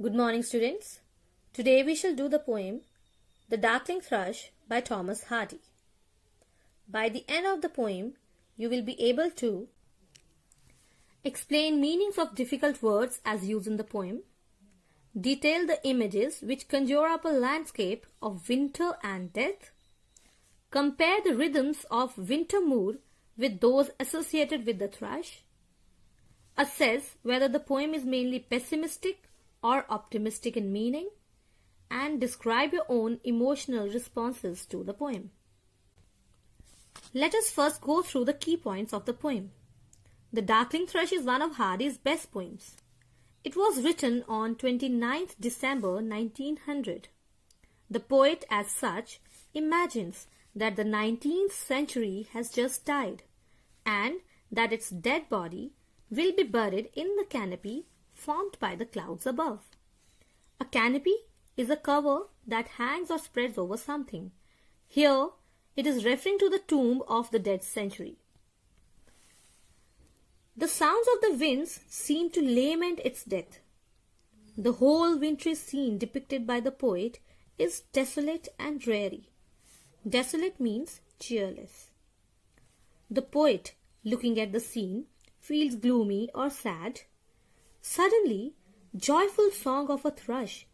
Good morning, students. Today we shall do the poem The Darkling Thrush by Thomas Hardy. By the end of the poem, you will be able to explain meanings of difficult words as used in the poem, detail the images which conjure up a landscape of winter and death, compare the rhythms of winter mood with those associated with the thrush, assess whether the poem is mainly pessimistic or optimistic in meaning, and describe your own emotional responses to the poem. Let us first go through the key points of the poem. The Darkling Thrush is one of Hardy's best poems. It was written on 29th December 1900. The poet as such imagines that the 19th century has just died and that its dead body will be buried in the canopy formed by the clouds above. A canopy is a cover that hangs or spreads over something. Here, it is referring to the tomb of the dead century. The sounds of the winds seem to lament its death. The whole wintry scene depicted by the poet is desolate and dreary. Desolate means cheerless. The poet, looking at the scene, feels gloomy or sad. Suddenly, joyful song of a thrush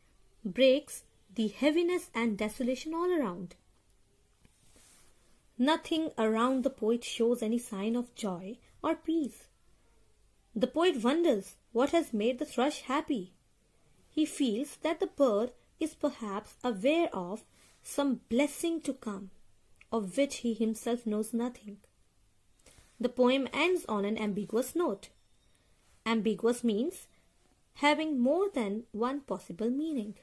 breaks the heaviness and desolation all around. Nothing around the poet shows any sign of joy or peace. The poet wonders what has made the thrush happy. He feels that the bird is perhaps aware of some blessing to come, of which he himself knows nothing. The poem ends on an ambiguous note. Ambiguous means having more than one possible meaning.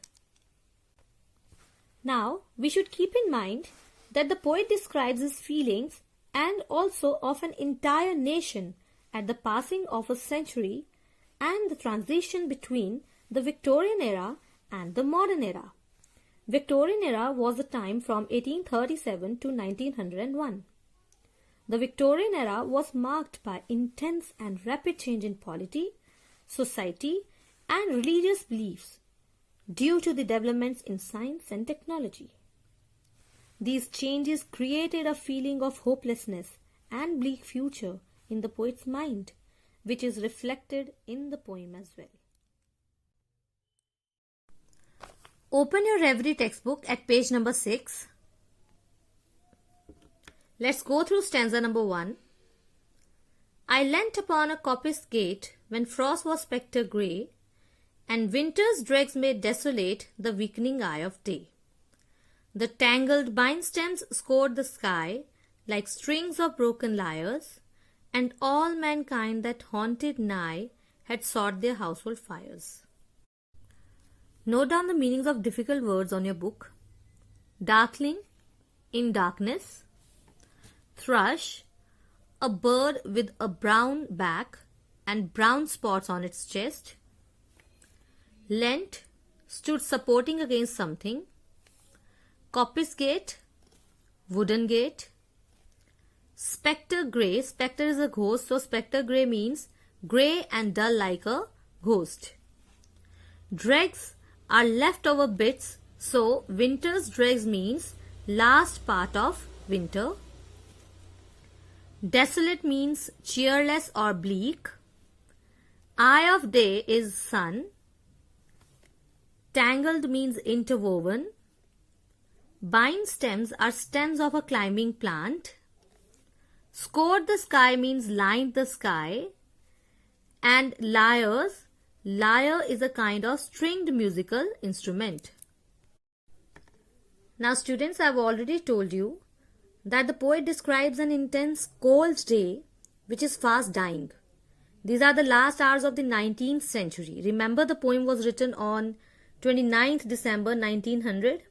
Now, we should keep in mind that the poet describes his feelings and also of an entire nation at the passing of a century and the transition between the Victorian era and the modern era. Victorian era was the time from 1837 to 1901. The Victorian era was marked by intense and rapid change in polity, society, and religious beliefs due to the developments in science and technology. These changes created a feeling of hopelessness and bleak future in the poet's mind, which is reflected in the poem as well. Open your Reverie textbook at page number 6. Let's go through stanza number 1. I leant upon a coppice gate when frost was spectre grey, and winter's dregs made desolate the weakening eye of day. The tangled vine stems scored the sky like strings of broken lyres, and all mankind that haunted nigh had sought their household fires. Note down the meanings of difficult words on your book. Darkling, in darkness. Thrush, a bird with a brown back and brown spots on its chest. Leant, stood supporting against something. Coppice gate, wooden gate. Spectre grey, spectre is a ghost, so spectre grey means grey and dull like a ghost. Dregs are leftover bits, so winter's dregs means last part of winter. Desolate means cheerless or bleak. Eye of day is sun. Tangled means interwoven. Vine stems are stems of a climbing plant. Scored the sky means lined the sky. And lyres, lyre is a kind of stringed musical instrument. Now students, I have already told you that the poet describes an intense cold day which is fast dying. These are the last hours of the 19th century. Remember, the poem was written on 29th December 1900.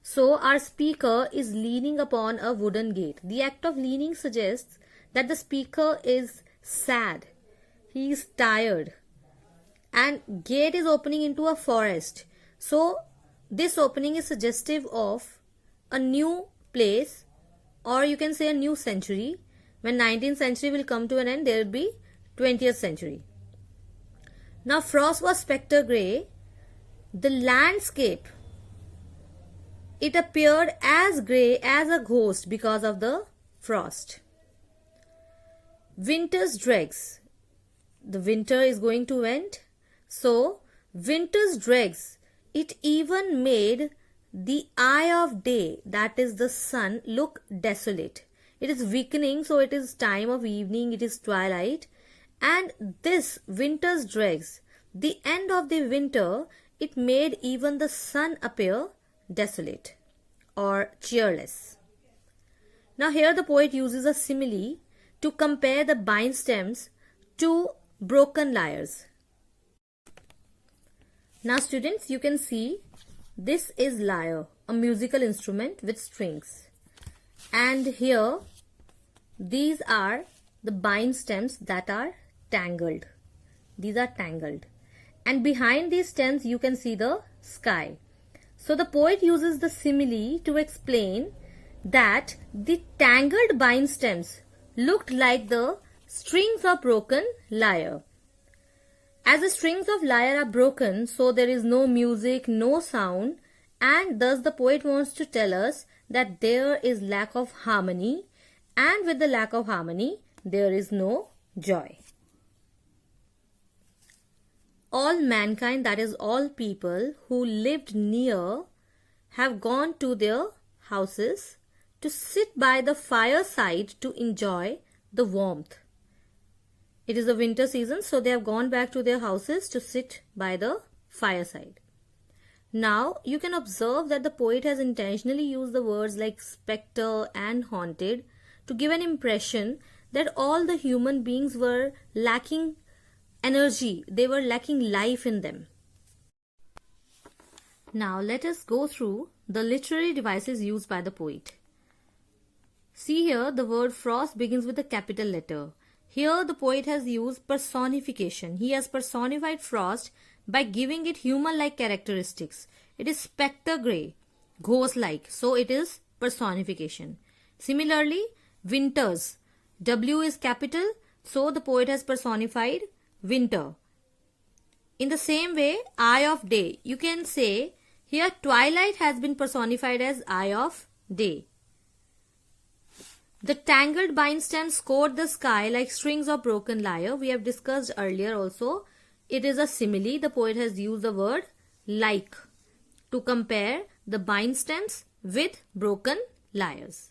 So our speaker is leaning upon a wooden gate. The act of leaning suggests that the speaker is sad. He is tired. And gate is opening into a forest. So this opening is suggestive of a new place, or you can say a new century. When 19th century will come to an end, there will be 20th century. Now frost was spectre grey the landscape, it appeared as grey as a ghost because of the frost. Winter's dregs, the winter is going to end, so winter's dregs, it even made the eye of day, that is the sun, look desolate. It is weakening, so it is time of evening, it is twilight, and this winter's dregs, the end of the winter, it made even the sun appear desolate or cheerless. Now here the poet uses a simile to compare the bind stems to broken lyres. Now students, you can see this is lyre, a musical instrument with strings. And here these are the bind stems that are tangled. These are tangled. And behind these stems you can see the sky. So the poet uses the simile to explain that the tangled bind stems looked like the strings of broken lyre. As the strings of lyre are broken, so there is no music, no sound, and thus the poet wants to tell us that there is lack of harmony, and with the lack of harmony, there is no joy. All mankind, that is all people who lived near, have gone to their houses to sit by the fireside to enjoy the warmth. It is the winter season, so they have gone back to their houses to sit by the fireside. Now, you can observe that the poet has intentionally used the words like spectre and haunted to give an impression that all the human beings were lacking energy, they were lacking life in them. Now, let us go through the literary devices used by the poet. See here, the word frost begins with a capital letter. Here the poet has used personification. He has personified frost by giving it human-like characteristics. It is spectre grey, ghost-like, so it is personification. Similarly, winters, W is capital, so the poet has personified winter. In the same way, eye of day, you can say here twilight has been personified as eye of day. The tangled bind stems scored the sky like strings of broken lyre. We have discussed earlier also. It is a simile. The poet has used the word like to compare the bind stems with broken lyres.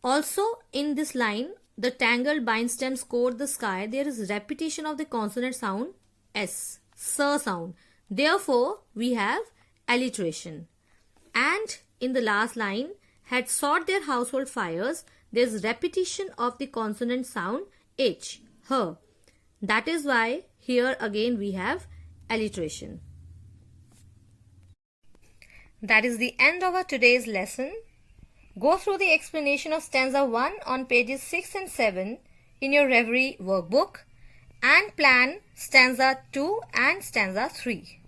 Also in this line, the tangled bind stems scored the sky, there is repetition of the consonant sound S, S sound. Therefore, we have alliteration. And in the last line, had sought their household fires, there is repetition of the consonant sound H, her. That is why here again we have alliteration. That is the end of our today's lesson. Go through the explanation of stanza 1 on pages 6 and 7 in your Reverie workbook and plan stanza 2 and stanza 3.